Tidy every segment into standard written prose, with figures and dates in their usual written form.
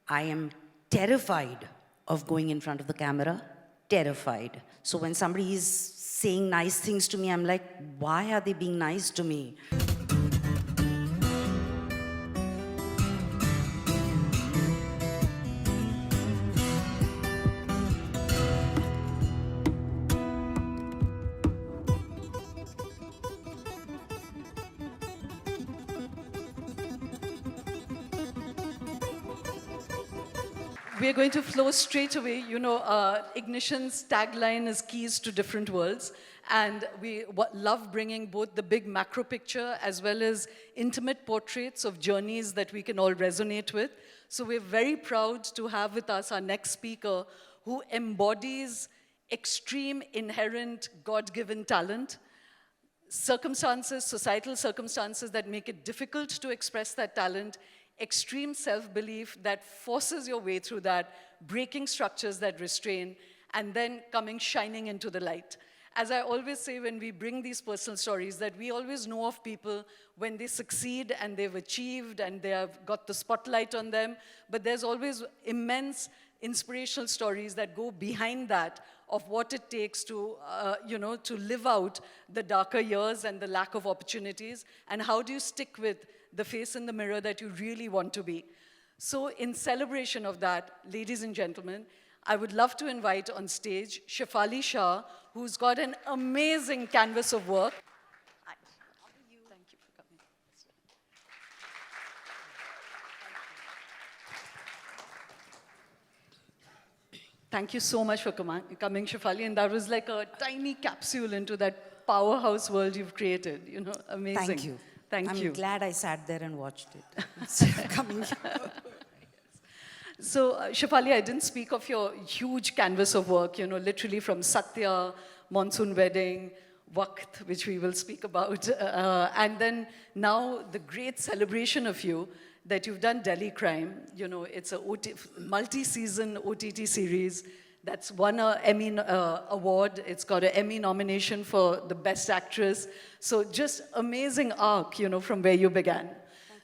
I am terrified of going in front of the camera, terrified. So when somebody is saying nice things to me, I'm like, why are they being nice to me? We're going to flow straight away. Ignition's tagline is keys to different worlds. And we love bringing both the big macro picture as well as intimate portraits of journeys that we can all resonate with. So we're very proud to have with us our next speaker who embodies extreme inherent God-given talent, circumstances, societal circumstances that make it difficult to express that talent, extreme self-belief that forces your way through that, breaking structures that restrain, and then coming shining into the light. As I always say when we bring these personal stories, that we always know of people when they succeed and they've achieved and they have got the spotlight on them, but there's always immense inspirational stories that go behind that of what it takes to, to live out the darker years and the lack of opportunities, and how do you stick with the face in the mirror that you really want to be. So in celebration of that, ladies and gentlemen, I would love to invite on stage Shefali Shah, who's got an amazing canvas of work. Thank you for coming. Thank you so much for coming, Shefali. And that was like a tiny capsule into that powerhouse world you've created. Amazing. Thank you. Thank you. I'm glad I sat there and watched it instead of coming here. So, Shefali, I didn't speak of your huge canvas of work, literally from Satya, Monsoon Wedding, Waqt, which we will speak about, and then now the great celebration of you that you've done Delhi Crime. It's a multi-season OTT series that's won an Emmy award. It's got an Emmy nomination for the Best Actress. So just amazing arc, from where you began.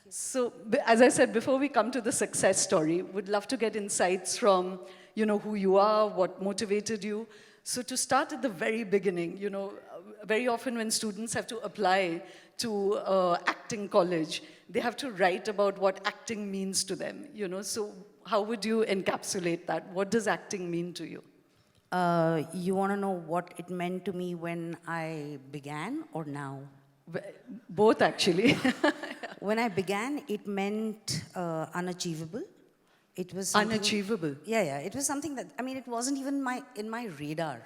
So, as I said, before we come to the success story, would love to get insights from, who you are, what motivated you. So to start at the very beginning, very often when students have to apply to acting college, they have to write about what acting means to them, So how would you encapsulate that? What does acting mean to you? You want to know what it meant to me when I began or now? Both, actually. When I began, it meant unachievable. It was unachievable. Yeah. It was something that, it wasn't even in my radar.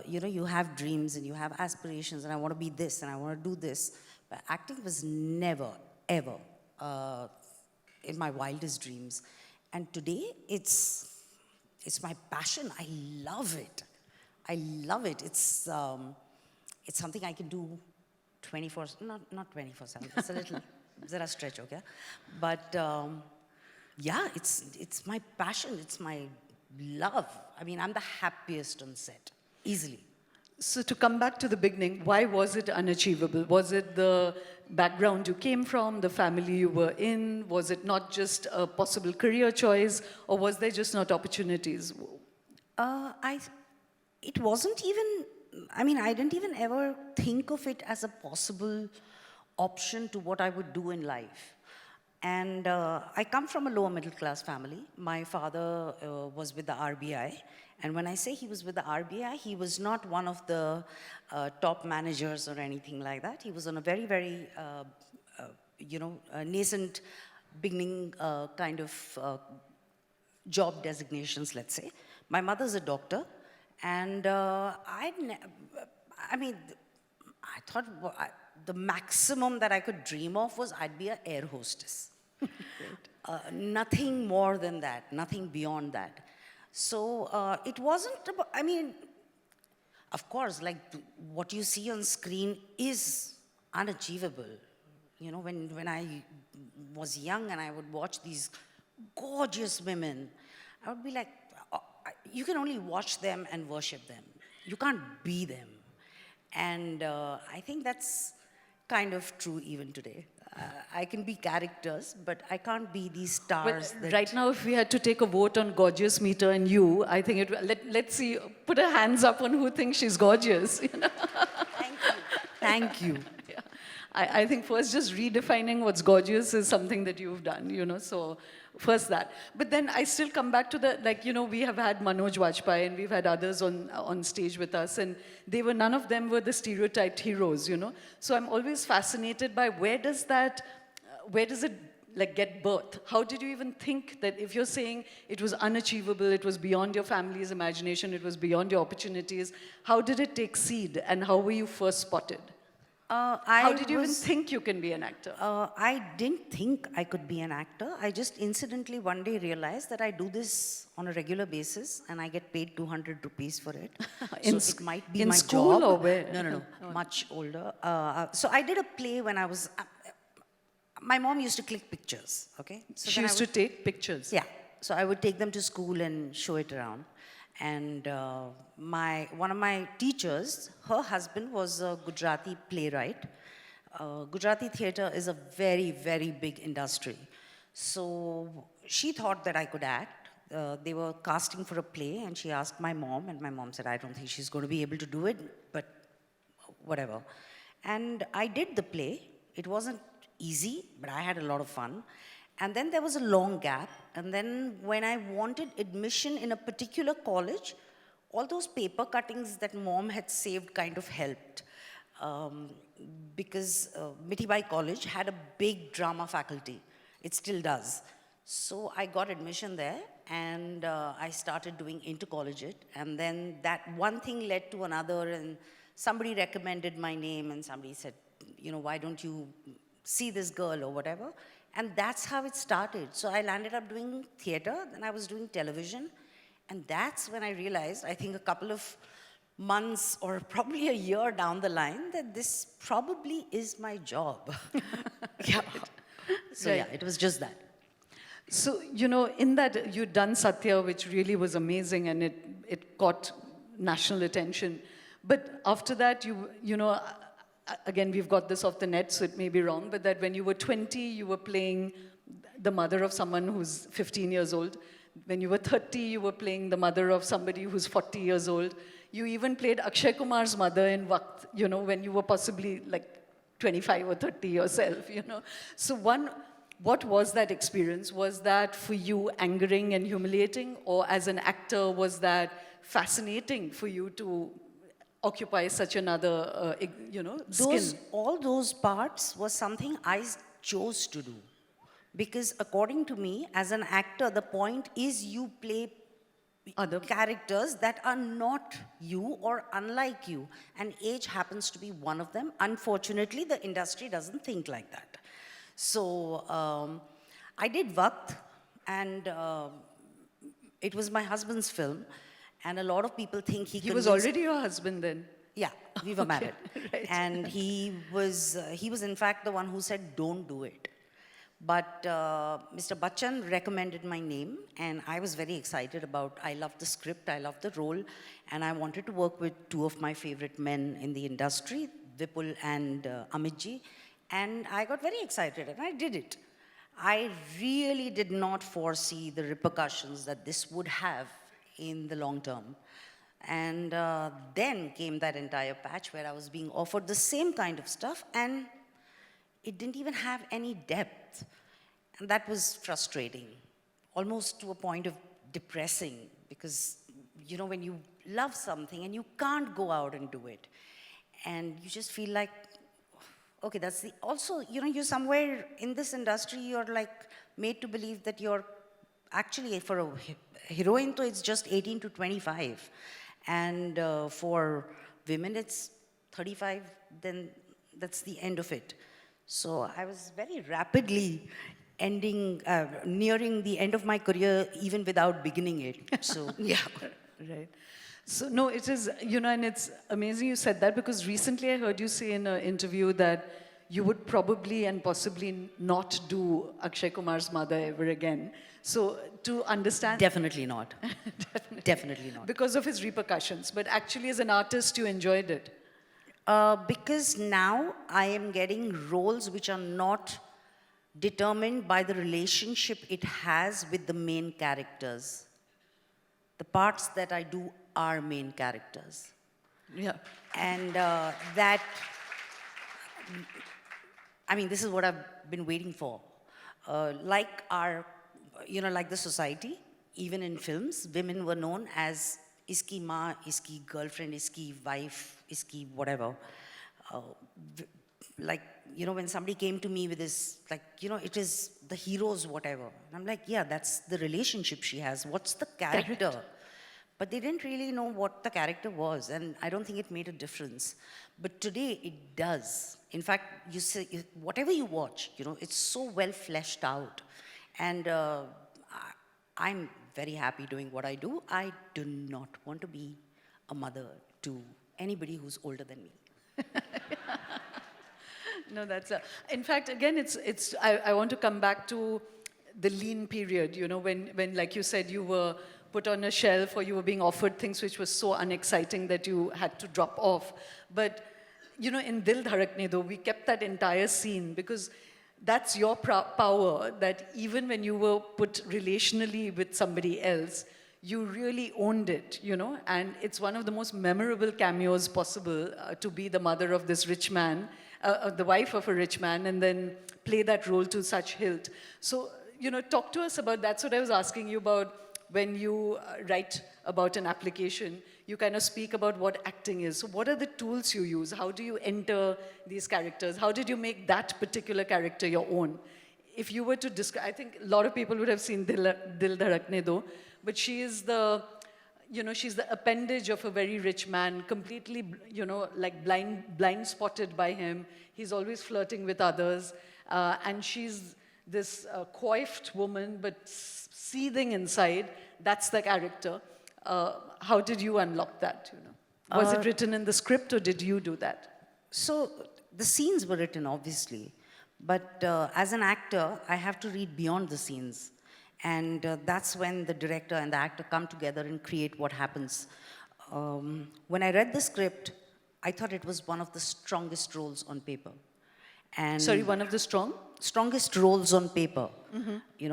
You have dreams and you have aspirations, and I want to be this and I want to do this. But acting was never, ever in my wildest dreams. And today, it's my passion. I love it. I love it. It's something I can do 24, not 24/7. It's a little, zara stretch, okay? But yeah, it's my passion. It's my love. I'm the happiest on set, easily. So to come back to the beginning, why was it unachievable? Was it the background you came from, the family you were in? Was it not just a possible career choice, or was there just not opportunities? It wasn't even, I didn't even ever think of it as a possible option to what I would do in life. And I come from a lower middle class family. My father was with the RBI. And when I say he was with the RBI, he was not one of the top managers or anything like that. He was on a very, very, nascent, beginning kind of job designations, let's say. My mother's a doctor. And I thought the maximum that I could dream of was I'd be an air hostess. Nothing more than that, nothing beyond that. So it wasn't about, of course, like what you see on screen is unachievable. When I was young and I would watch these gorgeous women, I would be like, you can only watch them and worship them. You can't be them. And I think that's kind of true even today. I can be characters, but I can't be these But stars. That, right now, if we had to take a vote on gorgeous meter and you, I think let's see, put our hands up on who thinks she's gorgeous. You know? thank you. Thank you. Yeah. I think first just redefining what's gorgeous is something that you've done, you know, so first that. But then I still come back to the, like, you know, we have had Manoj Vajpayee and we've had others on stage with us, and none of them were the stereotyped heroes, you know. So I'm always fascinated by where does it like get birth? How did you even think that if you're saying it was unachievable, it was beyond your family's imagination, it was beyond your opportunities, how did it take seed and how were you first spotted? How did you even think you can be an actor? I didn't think I could be an actor. I just incidentally one day realized that I do this on a regular basis and I get paid 200 rupees for it. So it might be in my school job. or where? No, much older. So I did a play when I was. My mom used to click pictures. Okay. So She then I used to take pictures. Yeah. So I would take them to school and show it around. And one of my teachers, her husband was a Gujarati playwright. Gujarati theatre is a very, very big industry. So she thought that I could act. They were casting for a play, and she asked my mom, and my mom said, I don't think she's going to be able to do it, but whatever. And I did the play. It wasn't easy, but I had a lot of fun. And then there was a long gap. And then when I wanted admission in a particular college, all those paper cuttings that mom had saved kind of helped. Because Mithibai College had a big drama faculty. It still does. So I got admission there and I started doing intercollegiate. And then that one thing led to another, and somebody recommended my name and somebody said, you know, why don't you see this girl or whatever? And that's how it started. So I landed up doing theater, then I was doing television. And that's when I realized, I think a couple of months or probably a year down the line, that this probably is my job. Yeah. So yeah, it was just that. So, you know, in that you'd done Satya, which really was amazing and it caught national attention. But after that, you know, again, we've got this off the net, so it may be wrong, but that when you were 20, you were playing the mother of someone who's 15 years old. When you were 30, you were playing the mother of somebody who's 40 years old. You even played Akshay Kumar's mother in Waqt, you know, when you were possibly like 25 or 30 yourself, you know. So what was that experience? Was that for you angering and humiliating? Or as an actor, was that fascinating for you to occupy such another, you know, skin? All those parts was something I chose to do. Because according to me, as an actor, the point is you play other characters that are not you or unlike you. And age happens to be one of them. Unfortunately, the industry doesn't think like that. So I did Waqt, and it was my husband's film. And a lot of people think he was already your husband then? Yeah, we were married. Right. And he was in fact the one who said, don't do it. But Mr. Bachchan recommended my name, and I was very excited about, I loved the script, I loved the role, and I wanted to work with two of my favorite men in the industry, Vipul and Amitji, and I got very excited, and I did it. I really did not foresee the repercussions that this would have in the long term. And then came that entire patch where I was being offered the same kind of stuff, and it didn't even have any depth. And that was frustrating, almost to a point of depressing, because, you know, when you love something and you can't go out and do it, and you just feel like, okay, that's the, also, you know, you're somewhere in this industry, you're like made to believe that you're actually, for a heroine, so it's just 18 to 25. And for women, it's 35, then that's the end of it. So I was very rapidly nearing the end of my career, even without beginning it. So, yeah. Right. So, no, it is, you know, and it's amazing you said that, because recently I heard you say in an interview that you would probably and possibly not do Akshay Kumar's mother ever again. So, to understand... Definitely not. Definitely not. Because of his repercussions. But actually, as an artist, you enjoyed it. Because now I am getting roles which are not determined by the relationship it has with the main characters. The parts that I do are main characters. Yeah. And that, I mean, this is what I've been waiting for. Like our, like the society, even in films, women were known as iski ma, iski girlfriend, iski wife, iski whatever. Like, when somebody came to me with this, like, it is the hero's whatever. And I'm like, yeah, that's the relationship she has. What's the character? But they didn't really know what the character was, and I don't think it made a difference. But today it does. In fact, you say, whatever you watch, it's so well fleshed out. And I'm very happy doing what I do. I do not want to be a mother to anybody who's older than me. No, that's in fact, again, I want to come back to the lean period, when, like you said, you were put on a shelf or you were being offered things which was so unexciting that you had to drop off. But, in Dil Dharakne Do, we kept that entire scene because that's your power, that even when you were put relationally with somebody else, you really owned it, and it's one of the most memorable cameos possible, to be the mother of this rich man, the wife of a rich man, and then play that role to such hilt. So, talk to us about, that's what I was asking you about. When you write about an application, you kind of speak about what acting is. So what are the tools you use? How do you enter these characters? How did you make that particular character your own? If you were to describe, I think a lot of people would have seen Dil Dharakne Do, but she is the, she's the appendage of a very rich man, completely, like blind spotted by him. He's always flirting with others. And she's this coiffed woman, but seething inside. That's the character. How did you unlock that? Was it written in the script, or did you do that? So the scenes were written, obviously, but as an actor, I have to read beyond the scenes, and that's when the director and the actor come together and create what happens. When I read the script, I thought it was one of the strongest roles on paper. And Sorry, one of the strongest roles on paper.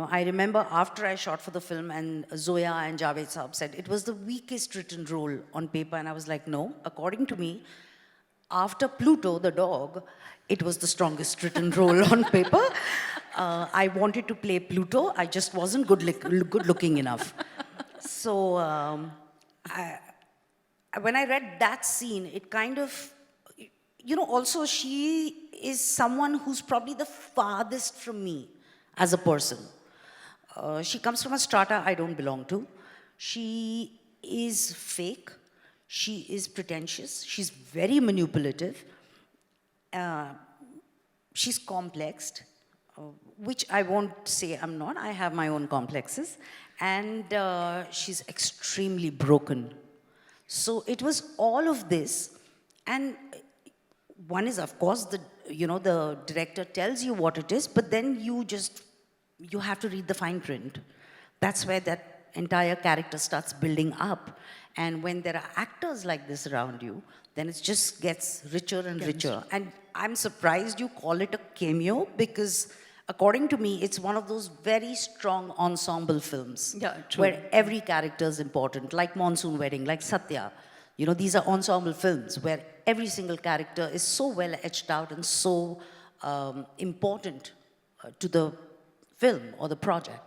I remember after I shot for the film and Zoya and Javed Saab said it was the weakest written role on paper, and I was like, no, according to me, after Pluto, the dog, it was the strongest written role on paper. I wanted to play Pluto, I just wasn't good looking enough. So when I read that scene, it kind of, also she is someone who's probably the farthest from me as a person. She comes from a strata I don't belong to. She is fake. She is pretentious. She's very manipulative. She's complexed, which I won't say I'm not. I have my own complexes. And she's extremely broken. So it was all of this. And one is, of course, the director tells you what it is, but then you have to read the fine print. That's where that entire character starts building up. And when there are actors like this around you, then it just gets richer and richer. And I'm surprised you call it a cameo, because according to me, it's one of those very strong ensemble films. Yeah, true. Where every character is important, like Monsoon Wedding, like Satya. These are ensemble films where every single character is so well etched out and so important to the film or the project.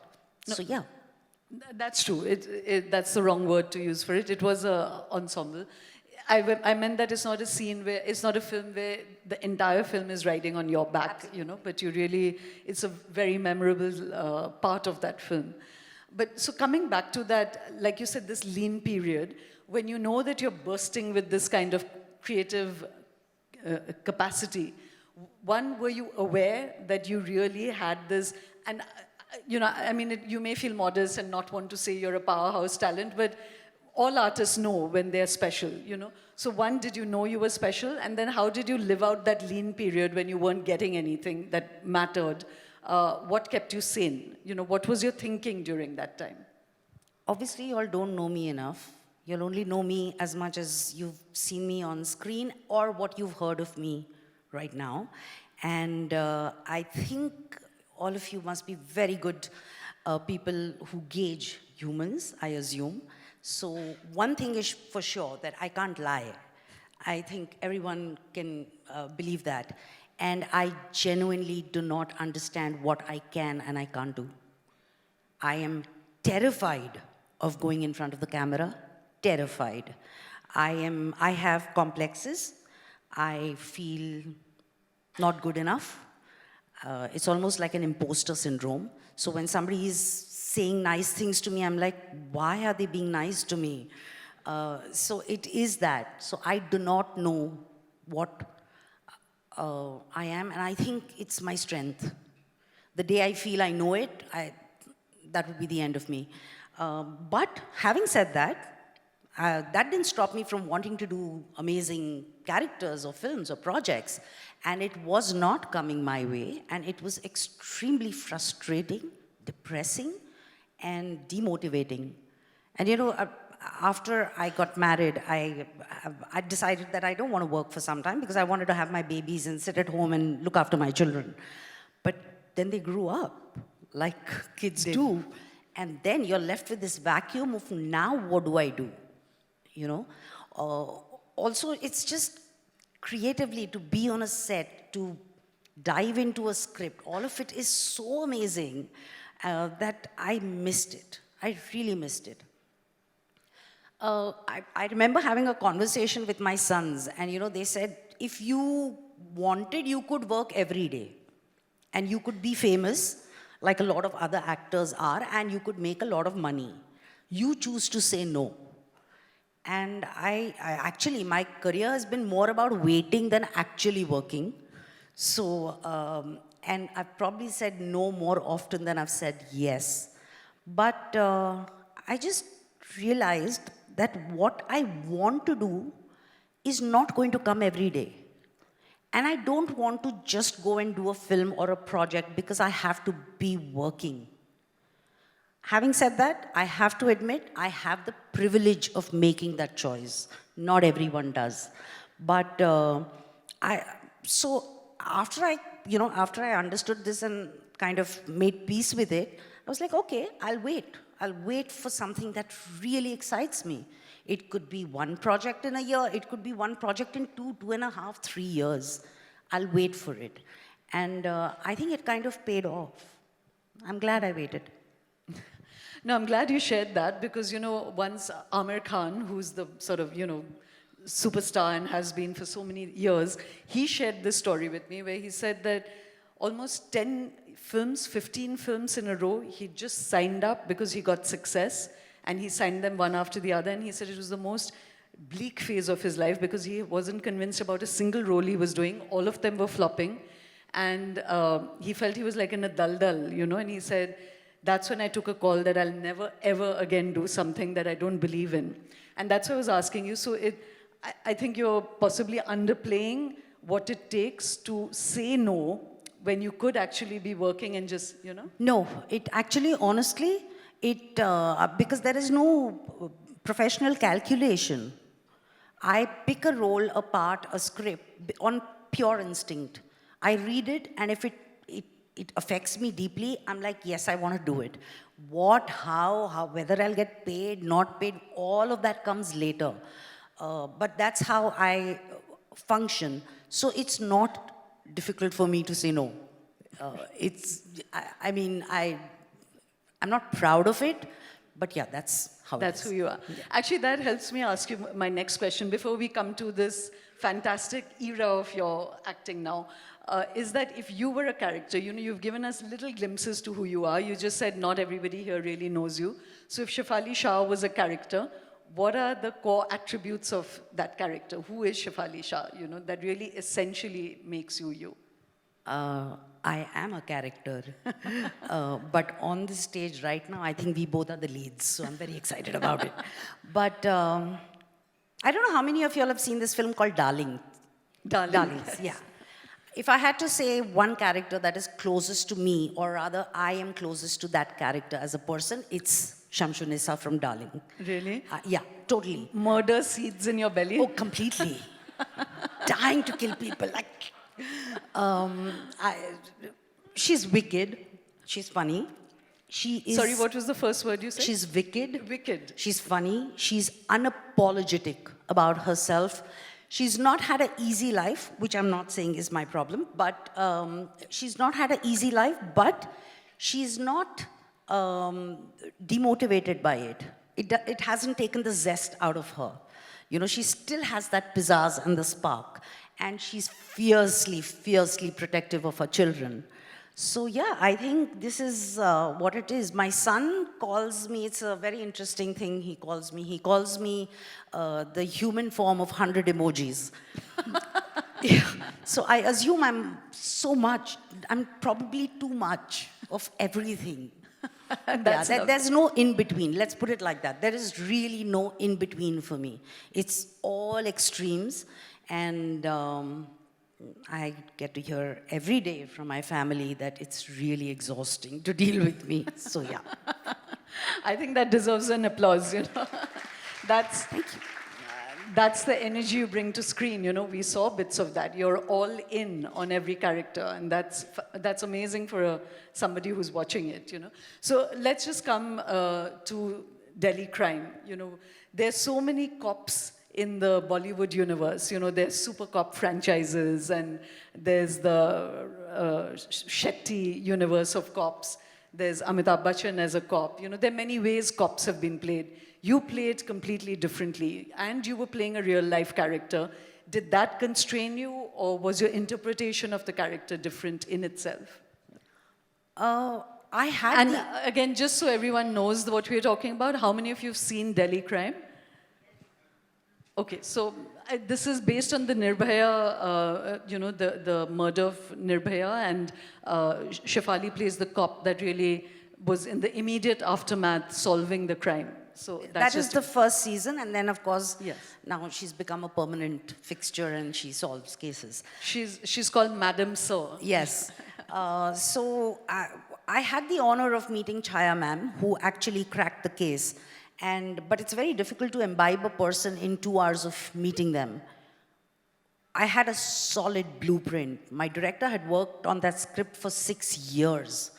No, so yeah. That's true. That's the wrong word to use for it. It was an ensemble. I meant that it's not a scene where, it's not a film where the entire film is riding on your back, but it's a very memorable part of that film. But so coming back to that, like you said, this lean period, when you know that you're bursting with this kind of creative capacity, one, were you aware that you really had this, and you may feel modest and not want to say you're a powerhouse talent, but all artists know when they're special, So one, did you know you were special? And then how did you live out that lean period when you weren't getting anything that mattered? What kept you sane? What was your thinking during that time? Obviously, you all don't know me enough. You'll only know me as much as you've seen me on screen or what you've heard of me right now. And I think all of you must be very good people who gauge humans, I assume. So one thing is for sure, that I can't lie. I think everyone can believe that. And I genuinely do not understand what I can and I can't do. I am terrified of going in front of the camera, terrified. I have complexes. I feel not good enough. It's almost like an imposter syndrome. So when somebody is saying nice things to me, I'm like, why are they being nice to me? So it is that. So I do not know what I am, and I think it's my strength. The day I feel I know it, that would be the end of me. But having said that, that didn't stop me from wanting to do amazing characters or films or projects. And it was not coming my way, and it was extremely frustrating, depressing, and demotivating. And you know, after I got married, I decided that I don't want to work for some time because I wanted to have my babies and sit at home and look after my children. But then they grew up, like kids do. And then you're left with this vacuum of, now what do I do? You know? Also, it's just creatively to be on a set, to dive into a script, all of it is so amazing that I missed it. I really missed it. I remember having a conversation with my sons, and you know, they said, if you wanted, you could work every day, and you could be famous, like a lot of other actors are, and you could make a lot of money. You choose to say no. And I actually, my career has been more about waiting than actually working. So, and I've probably said no more often than I've said yes. But I just realized that what I want to do is not going to come every day. And I don't want to just go and do a film or a project because I have to be working. Having said that, I have to admit, I have the privilege of making that choice. Not everyone does. But so after I understood this and kind of made peace with it, I was like, okay, I'll wait. I'll wait for something that really excites me. It could be one project in a year. It could be one project in 2.5, 3 years. I'll wait for it. And I think it kind of paid off. I'm glad I waited. No, I'm glad you shared that because, you know, once Amir Khan, who's the sort of, you know, superstar and has been for so many years, he shared this story with me where he said that almost 10 films, 15 films in a row, he just signed up because he got success, and he signed them one after the other, and he said it was the most bleak phase of his life because he wasn't convinced about a single role he was doing. All of them were flopping, and he felt he was like in a dal-dal, you know, and he said, that's when I took a call that I'll never, ever again do something that I don't believe in. And that's why I was asking you. So I think you're possibly underplaying what it takes to say no when you could actually be working and just, you know? No, it actually, honestly, because there is no professional calculation. I pick a role, a part, a script on pure instinct. I read it, and if it affects me deeply, I'm like, yes, I want to do it. What, how, whether I'll get paid, not paid, all of that comes later. But that's how I function. So it's not difficult for me to say no. I'm not proud of it, but yeah, that's how That's it is. who you are. Yeah. Actually, that helps me ask you my next question before we come to this fantastic era of your acting now. Is that if you were a character, you know, you've given us little glimpses to who you are. You just said not everybody here really knows you. So if Shefali Shah was a character, what are the core attributes of that character? Who is Shefali Shah, you know, that really essentially makes you you? I am a character. But on the stage right now, I think we both are the leads, so I'm very excited about it. But I don't know how many of you all have seen this film called Darling. Darlings, yeah. If I had to say one character that is closest to me, or rather I am closest to that character as a person, it's Shamshunisa from Darling. Really? Yeah, totally. Murder seeds in your belly? Oh, completely. Dying to kill people. Like, she's wicked, She's funny. She is. Sorry, what was the first word you said? She's wicked. Wicked. She's funny. She's unapologetic about herself. She's not had an easy life, which I'm not saying is my problem, but she's not had an easy life, but she's not demotivated by it. It hasn't taken the zest out of her. You know, she still has that pizzazz and the spark, and she's fiercely, fiercely protective of her children. So yeah, I think this is what it is. My son calls me, it's a very interesting thing he calls me the human form of 100 emojis. Yeah. So I assume I'm probably too much of everything. There's no in between, let's put it like that. There is really no in between for me. It's all extremes, and I get to hear every day from my family that it's really exhausting to deal with me. So yeah. I think that deserves an applause, you know. That's, Thank you. that's the energy you bring to screen, you know. We saw bits of that. You're all in on every character, and that's amazing for somebody who's watching it, you know. So let's just come to Delhi Crime. You know, there's so many cops in the Bollywood universe. You know, there's super cop franchises, and there's the Shetty universe of cops. There's Amitabh Bachchan as a cop. You know, there are many ways cops have been played. You played completely differently, and you were playing a real-life character. Did that constrain you, or was your interpretation of the character different in itself? I had And again, just so everyone knows what we're talking about, how many of you have seen Delhi Crime? Okay, so this is based on the Nirbhaya, you know, the murder of Nirbhaya, and Shefali plays the cop that really was in the immediate aftermath solving the crime. So that's that is the first season, and then of course, Yes. now she's become a permanent fixture and she solves cases. She's called Madam Sir. Yes. So I had the honor of meeting Chaya ma'am, who actually cracked the case. But it's very difficult to imbibe a person in 2 hours of meeting them. I had a solid blueprint. My director had worked on that script for 6 years.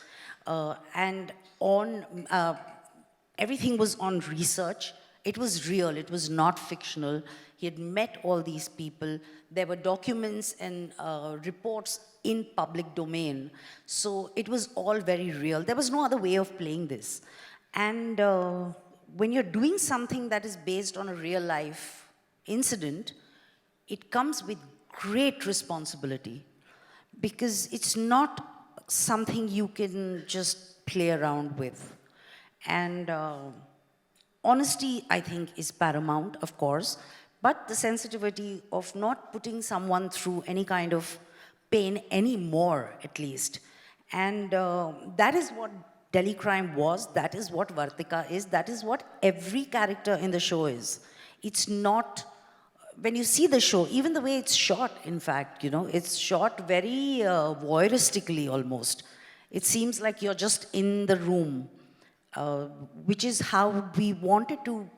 Everything was on research. It was real, it was not fictional. He had met all these people. There were documents and reports in public domain. So it was all very real. There was no other way of playing this. And when you're doing something that is based on a real life incident, it comes with great responsibility, because it's not something you can just play around with. And honesty, I think, is paramount, of course, but the sensitivity of not putting someone through any kind of pain anymore, at least. And that is what Delhi Crime was, that is what Vartika is, that is what every character in the show is. It's not, when you see the show, even the way it's shot, in fact, you know, it's shot very voyeuristically almost. It seems like you're just in the room, which is how we wanted to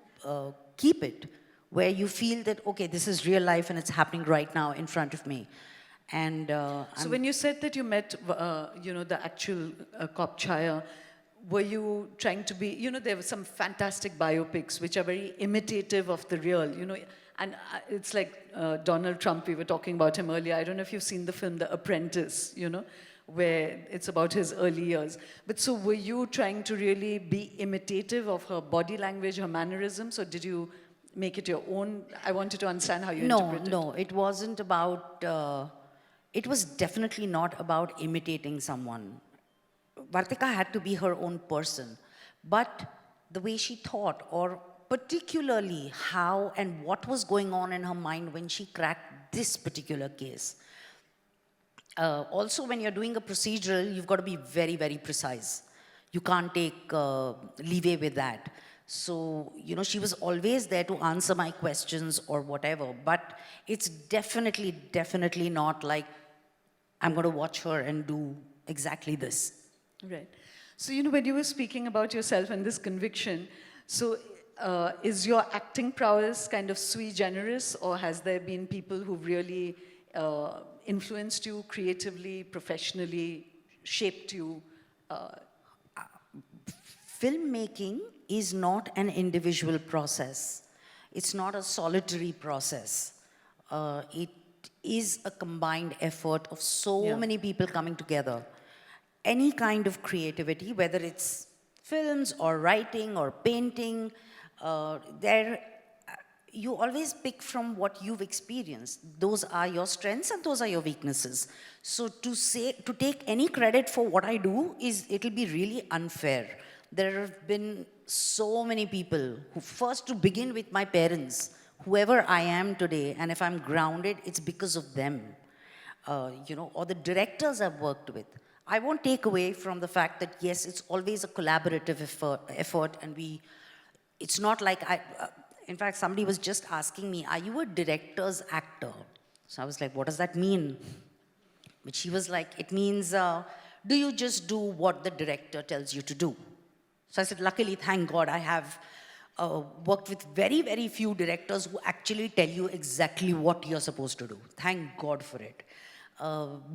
keep it, where you feel that, okay, this is real life and it's happening right now in front of me. And so when you said that you met, you know, the actual cop Chaya, were you trying to be, you know, there were some fantastic biopics which are very imitative of the real, you know, and it's like Donald Trump, we were talking about him earlier. I don't know if you've seen the film The Apprentice, you know, where it's about his early years. But so were you trying to really be imitative of her body language, her mannerisms, or did you make it your own? I wanted to understand how you interpreted it. No, it wasn't about, it was definitely not about imitating someone. Vartika had to be her own person, but the way she thought, or particularly how and what was going on in her mind when she cracked this particular case. Also, when you're doing a procedural, you've got to be very, very precise. You can't take leeway with that. So, you know, she was always there to answer my questions or whatever, but it's definitely, definitely not like I'm going to watch her and do exactly this. Right. So, you know, when you were speaking about yourself and this conviction, so is your acting prowess kind of sui generis, or has there been people who've really influenced you creatively, professionally, shaped you Filmmaking is not an individual process. It's not a solitary process. It is a combined effort of so Yeah. many people coming together. Any kind of creativity, whether it's films or writing or painting, there you always pick from what you've experienced. Those are your strengths and those are your weaknesses. So to take any credit for what I do it'll be really unfair. There have been so many people who, first to begin with my parents, whoever I am today, and if I'm grounded, it's because of them. Or the directors I've worked with. I won't take away from the fact that yes, it's always a collaborative effort and it's not like in fact, somebody was just asking me, are you a director's actor? So I was like, what does that mean? But she was like, it means, do you just do what the director tells you to do? So I said, luckily, thank God, I have worked with very, very few directors who actually tell you exactly what you're supposed to do. Thank God for it.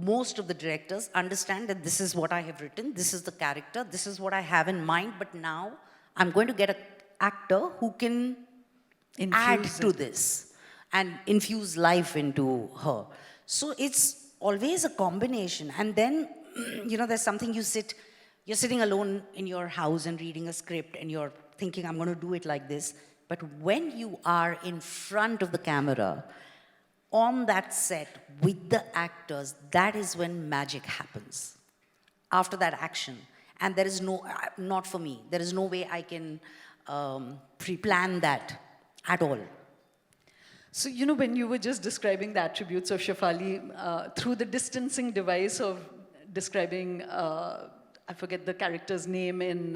Most of the directors understand that this is what I have written, this is the character, this is what I have in mind, but now I'm going to get an actor who can add to this and infuse life into her. So it's always a combination. And then, there's something you're sitting alone in your house and reading a script and you're thinking, I'm going to do it like this. But when you are in front of the camera, on that set with the actors, that is when magic happens. After that action. And there is not for me, there is no way I can pre-plan that at all. So, when you were just describing the attributes of Shefali, through the distancing device of describing, I forget the character's name in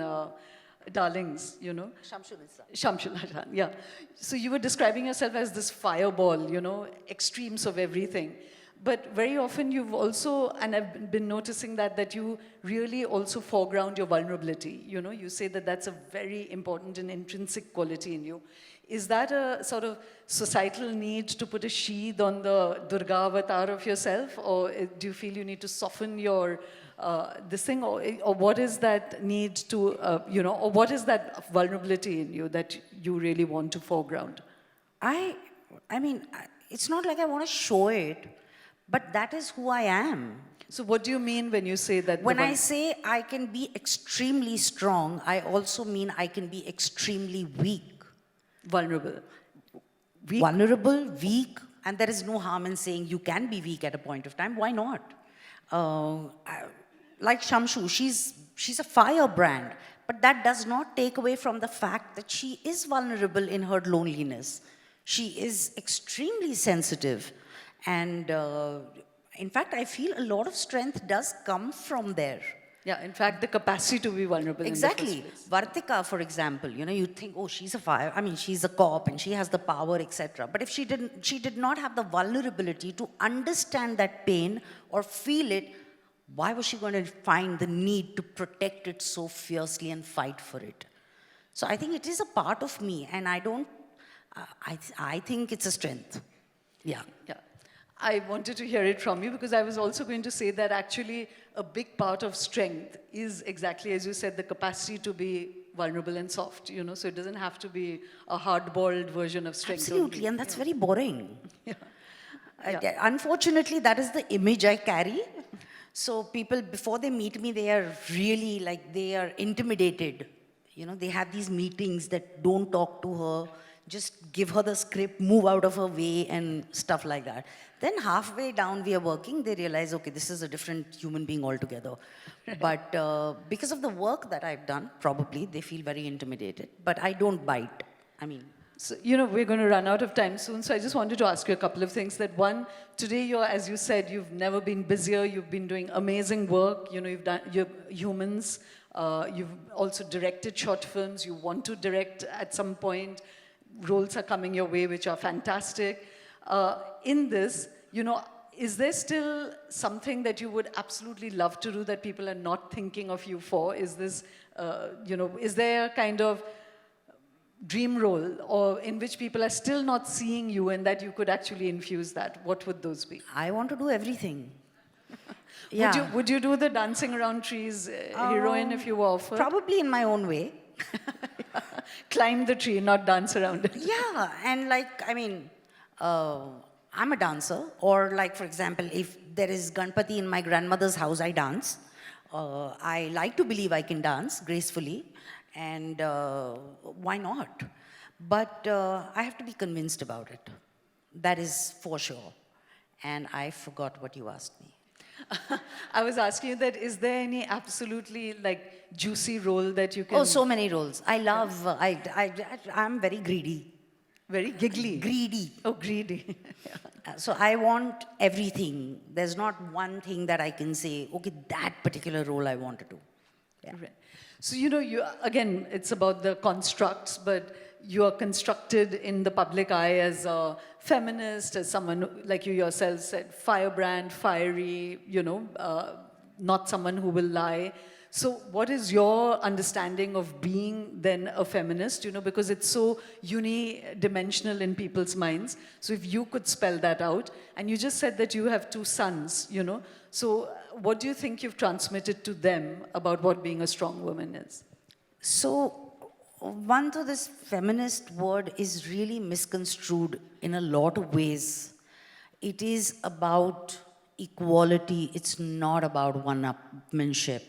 Darlings, Shamshul Islam. Shamshul Hassan, yeah. So you were describing yourself as this fireball, extremes of everything. But very often you've also, and I've been noticing that you really also foreground your vulnerability. You say that that's a very important and intrinsic quality in you. Is that a sort of societal need to put a sheath on the Durga avatar of yourself? Or do you feel you need to soften your this thing? Or what is that need to, or what is that vulnerability in you that you really want to foreground? I mean, it's not like I want to show it, but that is who I am. So what do you mean when you say that? When I say I can be extremely strong, I also mean I can be extremely weak. Vulnerable. Weak. Vulnerable, weak, and there is no harm in saying you can be weak at a point of time. Why not? Like Shamshu, she's a firebrand, but that does not take away from the fact that she is vulnerable in her loneliness. She is extremely sensitive, and in fact, I feel a lot of strength does come from there. Yeah, in fact, the capacity to be vulnerable. Exactly. In the first place. Vartika, for example, you think, oh, she's she's a cop and she has the power, etc. But if she did not have the vulnerability to understand that pain or feel it, why was she going to find the need to protect it so fiercely and fight for it? So I think it is a part of me, and I think it's a strength. Yeah. Yeah. I wanted to hear it from you because I was also going to say that actually a big part of strength is exactly, as you said, the capacity to be vulnerable and soft, so it doesn't have to be a hard-boiled version of strength. Absolutely, only. and that's very boring. Yeah. Unfortunately, that is the image I carry. So people, before they meet me, they are really they are intimidated. They have these meetings that don't talk to her, just give her the script, move out of her way and stuff like that. Then halfway down we are working, they realize, okay, this is a different human being altogether. But because of the work that I've done, probably they feel very intimidated. But I don't bite. So, we're going to run out of time soon, so I just wanted to ask you a couple of things. That one, today as you said, you've never been busier, you've been doing amazing work, you're humans, you've also directed short films, you want to direct at some point, roles are coming your way which are fantastic. In this, is there still something that you would absolutely love to do that people are not thinking of you for? Is this, is there a kind of dream role or in which people are still not seeing you and that you could actually infuse that? What would those be? I want to do everything. Yeah. Would you do the dancing around trees heroine if you were offered? Probably in my own way. Climb the tree, not dance around it. Yeah, and like, I mean, I'm a dancer, or like, for example, if there is Ganpati in my grandmother's house, I dance. I like to believe I can dance gracefully, and why not? But I have to be convinced about it. That is for sure. And I forgot what you asked me. I was asking you that, is there any absolutely like juicy role that you can... Oh, so many roles. I love, I'm very greedy. Very giggly. Greedy. Oh, greedy. So I want everything. There's not one thing that I can say, okay, that particular role I want to do. Yeah. Right. So, you again, it's about the constructs, but you are constructed in the public eye as a feminist, as someone, like you yourself said, firebrand, fiery, not someone who will lie. So what is your understanding of being then a feminist, because it's so unidimensional in people's minds. So if you could spell that out, and you just said that you have 2 sons, so what do you think you've transmitted to them about what being a strong woman is? So, one, to this feminist word is really misconstrued in a lot of ways. It is about equality, it's not about one-upmanship.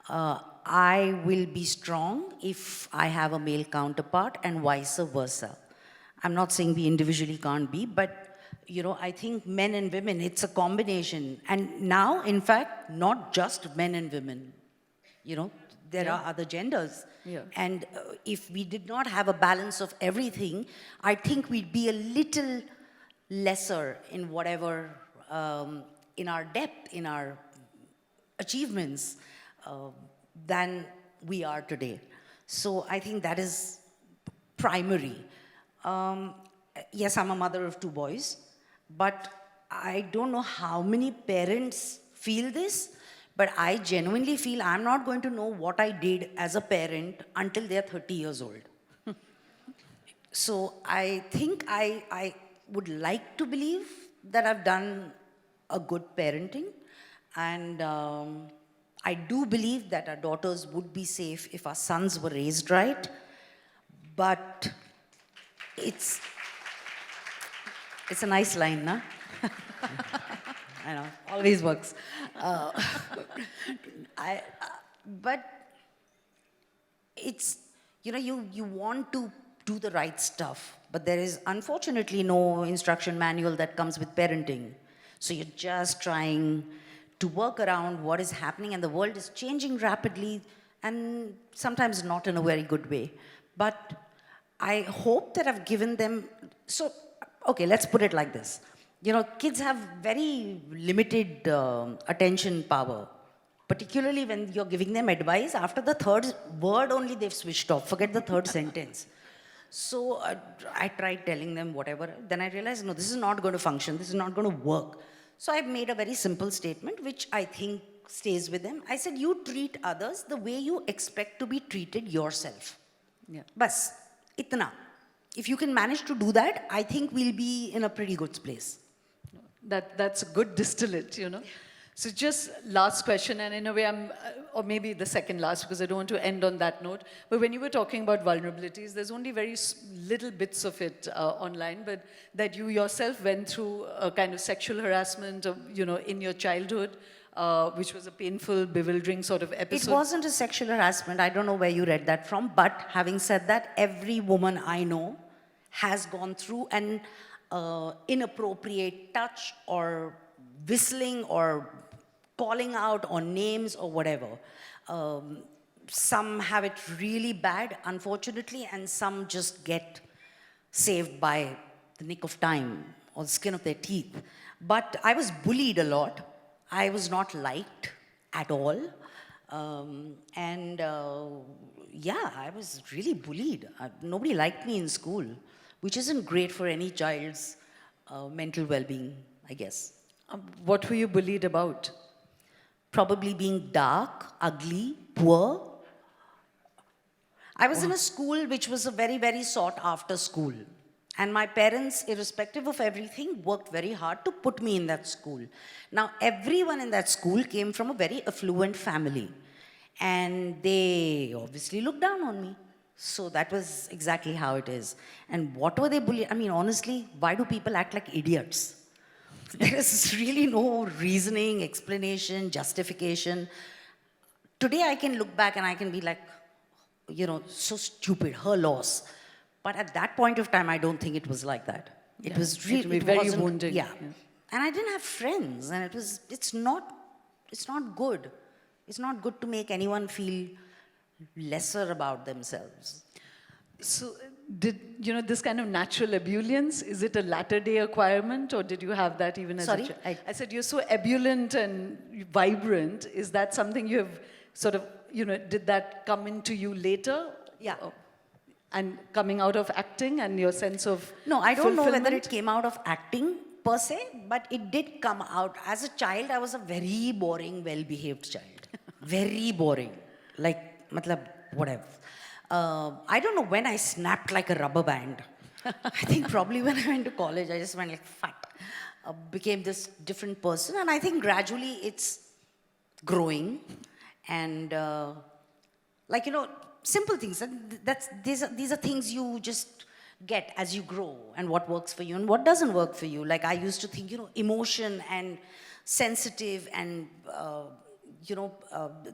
I will be strong if I have a male counterpart and vice versa. I'm not saying we individually can't be, but I think men and women, it's a combination. And now, in fact, not just men and women. There are other genders. Yeah. And if we did not have a balance of everything, I think we'd be a little lesser in whatever, in our depth, in our achievements, than we are today. So I think that is primary. Yes, I'm a mother of 2 boys, but I don't know how many parents feel this, but I genuinely feel I'm not going to know what I did as a parent until they're 30 years old. So I think I would like to believe that I've done a good parenting, and I do believe that our daughters would be safe if our sons were raised right, but it's a nice line, na? I know, always works. But it's, you want to do the right stuff, but there is unfortunately no instruction manual that comes with parenting. So you're just trying to work around what is happening, and the world is changing rapidly, and sometimes not in a very good way. But I hope that I've given them, so, okay, let's put it like this. Kids have very limited attention power, particularly when you're giving them advice. After the 3rd word only, they've switched off. Forget the 3rd sentence. So I tried telling them whatever. Then I realized, no, this is not going to function. This is not going to work. So I made a very simple statement, which I think stays with them. I said, you treat others the way you expect to be treated yourself. Yeah. Bas, itna. If you can manage to do that, I think we'll be in a pretty good place. That's a good distillate, So just last question, and in a way or maybe the second last, because I don't want to end on that note. But when you were talking about vulnerabilities, there's only very little bits of it online, but that you yourself went through a kind of sexual harassment, in your childhood, which was a painful, bewildering sort of episode. It wasn't a sexual harassment. I don't know where you read that from. But having said that, every woman I know has gone through an inappropriate touch or whistling or calling out on names or whatever. Some have it really bad, unfortunately, and some just get saved by the nick of time or the skin of their teeth. But I was bullied a lot. I was not liked at all. Yeah, I was really bullied. Nobody liked me in school, which isn't great for any child's mental well-being, I guess. What were you bullied about? Probably being dark, ugly, poor. I was in a school which was a very, very sought-after school. And my parents, irrespective of everything, worked very hard to put me in that school. Now, everyone in that school came from a very affluent family. And they obviously looked down on me. So that was exactly how it is. And what were they bullying? I mean, honestly, why do people act like idiots? There is really no reasoning, explanation, justification. Today I can look back and I can be like, so stupid, her loss. But at that point of time, I don't think it was like that. It Yeah, was it really will be very wasn't- wounding. Yeah. Yeah. And I didn't have friends, and it's not good. It's not good to make anyone feel lesser about themselves. So, did this kind of natural ebullience, is it a latter-day acquirement, or did you have that even as Sorry? a child? I said you're so ebullient and vibrant. Is that something you have sort of, did that come into you later? Yeah. And coming out of acting and your sense of No, I don't know whether fulfillment? it came out of acting per se, but it did come out. As a child, I was a very boring, well-behaved child. Very boring. Like, matlab, whatever. I don't know when I snapped like a rubber band. I think probably when I went to college, I just went like, fat. Became this different person. And I think gradually it's growing. And simple things. And these are things you just get as you grow, and what works for you and what doesn't work for you. Like I used to think, emotion and sensitive and,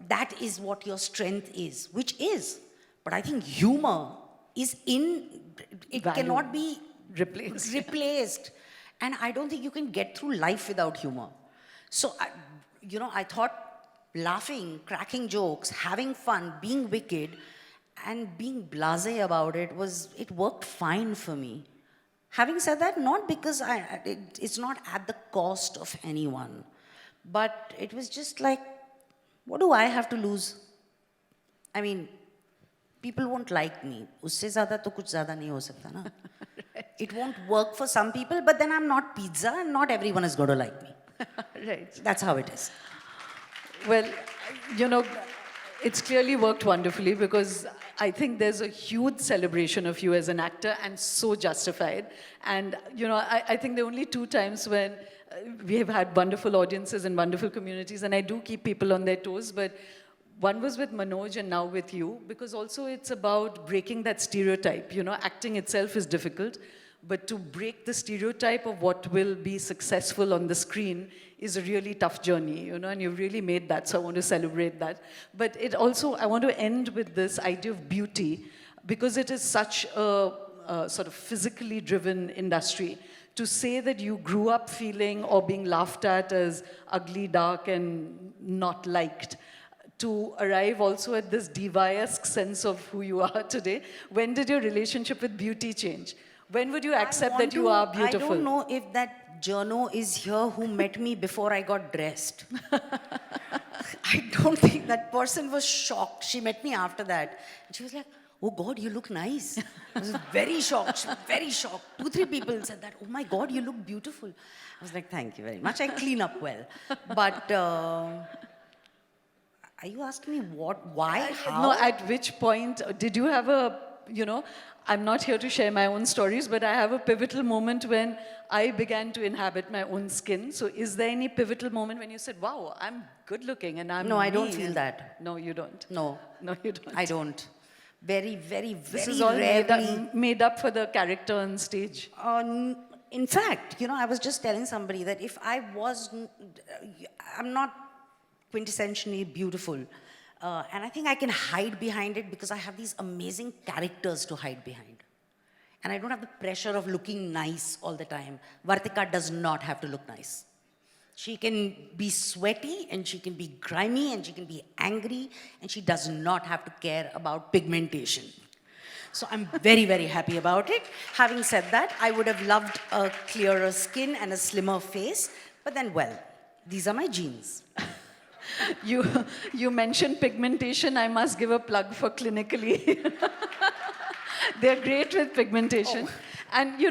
that is what your strength is, which is. But I think humor is it Value. cannot be Replaced. replaced. And I don't think you can get through life without humor. So, I thought laughing, cracking jokes, having fun, being wicked, and being blasé about it worked fine for me. Having said that, not because it's not at the cost of anyone, but it was just like, what do I have to lose? I mean, people won't like me. Usse zyada to kuch zyada nahi ho sakta na. It won't work for some people, but then I'm not pizza and not everyone is going to like me. Right. That's how it is. Well, it's clearly worked wonderfully, because I think there's a huge celebration of you as an actor, and so justified. And, I think there are only 2 times when we have had wonderful audiences and wonderful communities, and I do keep people on their toes, but one was with Manoj and now with you, because also it's about breaking that stereotype. Acting itself is difficult, but to break the stereotype of what will be successful on the screen is a really tough journey, and you've really made that, so I want to celebrate that. But it also, I want to end with this idea of beauty, because it is such a sort of physically driven industry. To say that you grew up feeling or being laughed at as ugly, dark, and not liked, to arrive also at this diva-esque sense of who you are today. When did your relationship with beauty change? When would you accept that you are beautiful? I don't know if that journo is here who met me before I got dressed. I don't think that person was shocked. She met me after that. And she was like, oh God, you look nice. I was very shocked, very shocked. 2, 3 people said that, oh my God, you look beautiful. I was like, thank you very much. I clean up well. But are you asking me why, how? No, at which point did you have I'm not here to share my own stories, but I have a pivotal moment when I began to inhabit my own skin. So is there any pivotal moment when you said, wow, I'm good looking and I'm No, I don't me," feel and- that. No, you don't. No, No, you don't. I don't. Very, very, very This is all rarely. made up for the character on stage. In fact, I was just telling somebody that if I'm not quintessentially beautiful. And I think I can hide behind it because I have these amazing characters to hide behind. And I don't have the pressure of looking nice all the time. Vartika does not have to look nice. She can be sweaty, and she can be grimy, and she can be angry, and she does not have to care about pigmentation. So I'm very, very happy about it. Having said that, I would have loved a clearer skin and a slimmer face, but then, well, these are my genes. You mentioned pigmentation. I must give a plug for Clinically. They're great with pigmentation. Oh. And,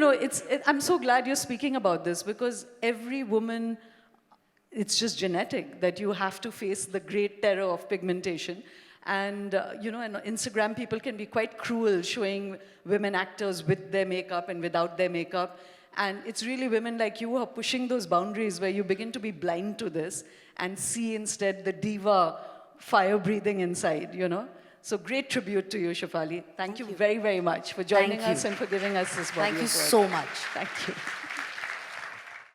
I'm so glad you're speaking about this, because every woman, it's just genetic that you have to face the great terror of pigmentation. And, and on Instagram, people can be quite cruel, showing women actors with their makeup and without their makeup. And it's really women like you who are pushing those boundaries where you begin to be blind to this and see instead the diva fire breathing inside, So great tribute to you, Shefali. Thank you very, very much for joining Thank us you. and for giving us this body Thank you of work. so much. Thank you.